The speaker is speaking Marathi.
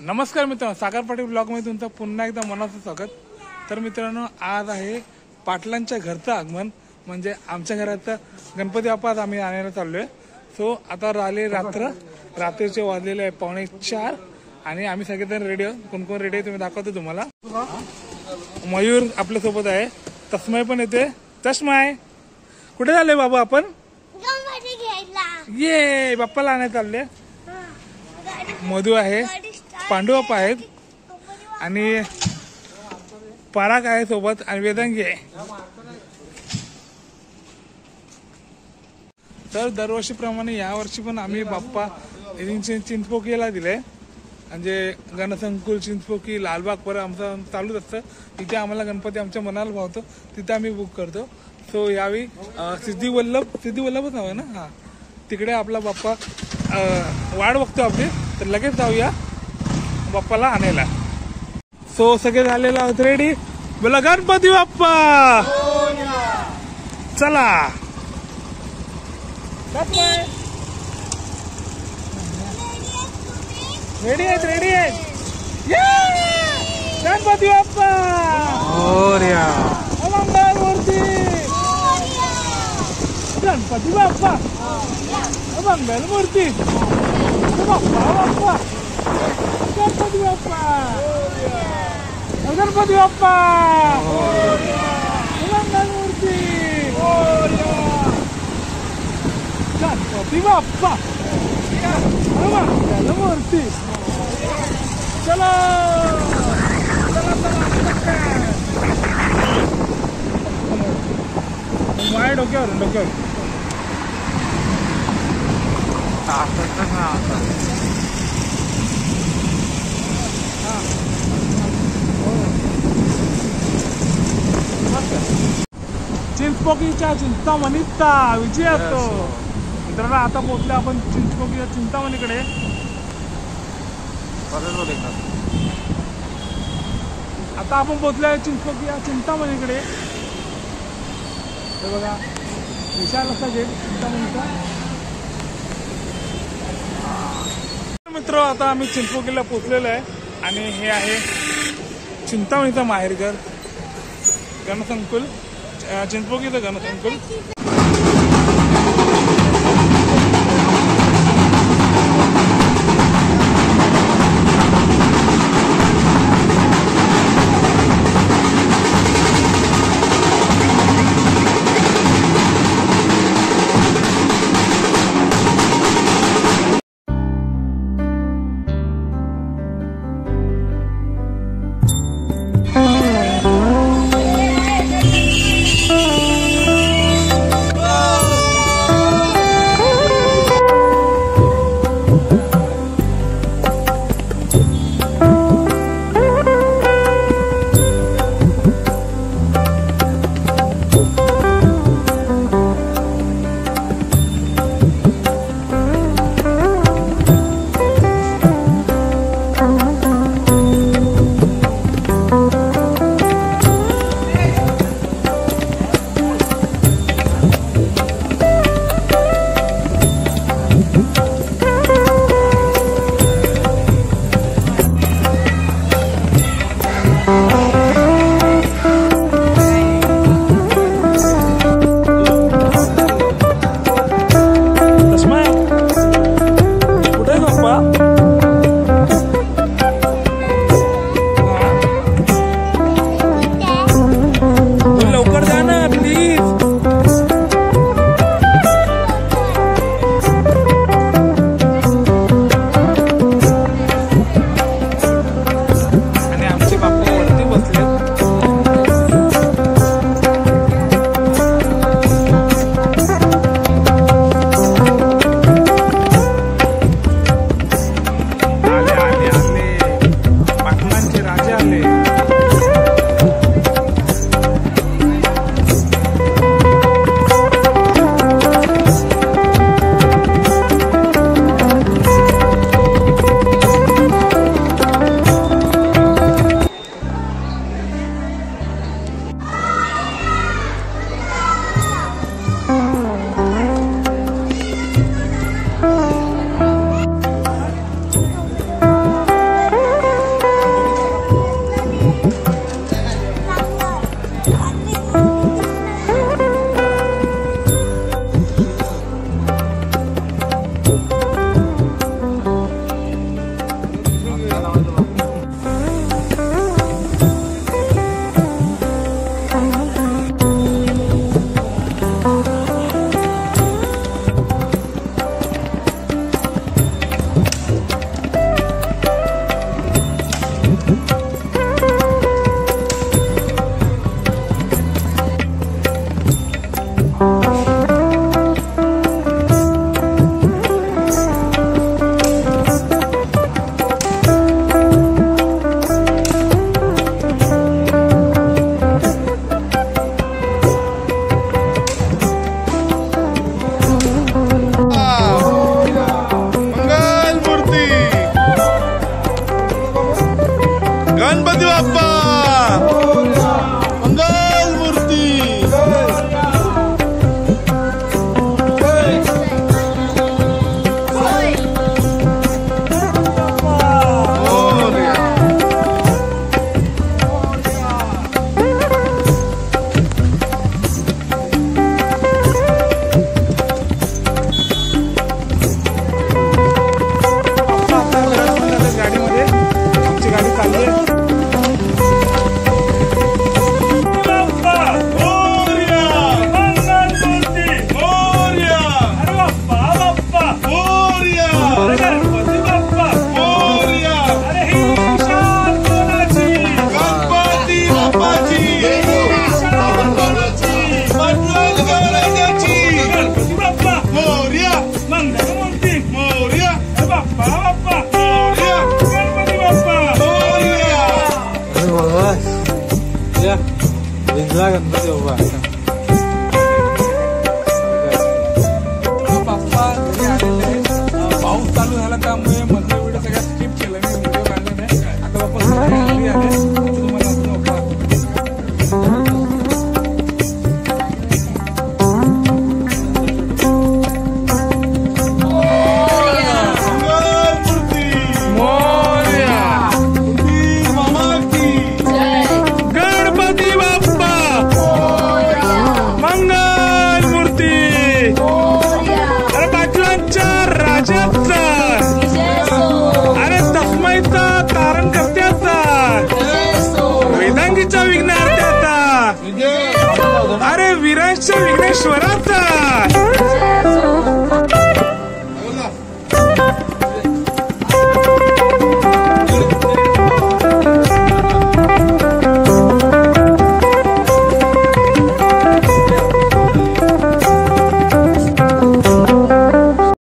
नमस्कार मित्रांनो, सागर पाटील ब्लॉग मध्ये तुमचं पुन्हा एकदा मनाचं स्वागत। तर मित्रांनो, आज आहे पाटलांच्या घरचं आगमन, म्हणजे आमच्या घरात गणपती बाप्पा आम्ही आणायला चाललोय। सो आता रात्रीचे वाजलेले आहे 3:45 आणि आम्ही सगळेजण रेडी आहोत। कोण कोण रेडी आहे तुम्ही दाखवतो तुम्हाला। मयूर आपल्या सोबत आहे, तस्मय पण येते। तस्मय कुठे झाले बाबा आपण? ये बाप्पाला आणायला चालले। मधू आहे, पांडुबाप्पा आहेत आणि पराग आहे सोबत आणि वेदांगी आहे। तर दरवर्षीप्रमाणे यावर्षी पण आम्ही बाप्पा चिंचपोकीला दिले, म्हणजे गणसंकुल चिंचपोकी लालबाग पर आमचं चालूच असतं। तिथे आम्हाला गणपती आमच्या मनाला भावतो, तिथे आम्ही बुक करतो। सो यावेळी सिद्धिवल्लभच नाव आहे ना, हा तिकडे आपला बाप्पा वाट बघतो आपली। तर लगेच जाऊया बाप्पाला आणायला। सो सगळे झालेला आहोत रेडी, बोला गणपती बाप्पा चला। रेडी आहेत गणपती बाप्पा मंगलमूर्ती, गणपती बाप्पा मंगलमूर्ती, बाप्पा गणपती बाप्पा, गणपती बाप्पा मंगलमूर्ती, गणपती बाप्पा मंगलमूर्ती। चलो माझ्या डोक्यावर चिंचपोकीच्या चिंतामणीचा विजय असतो। मित्रांनो, आता पोहोचले आपण चिंचपोकीच्या चिंतामणीकडे। आता आपण पोहोचलोय चिंचपोकीच्या चिंतामणीकडे। हे बघा, विशाल असा गेट चिंतामणीचा। मित्र, आता आम्ही चिंचपोकीला पोहोचलेलो आहे आणि हे आहे चिंतामणीचा माहेरघर, गणसंकुल चिंचपोकीचं गणसंकुल। गणपती बाप्पा मंगल मूर्ती गाडीमध्ये आमची गाडी चालली आहे. Ya, gणपती बाप्पा.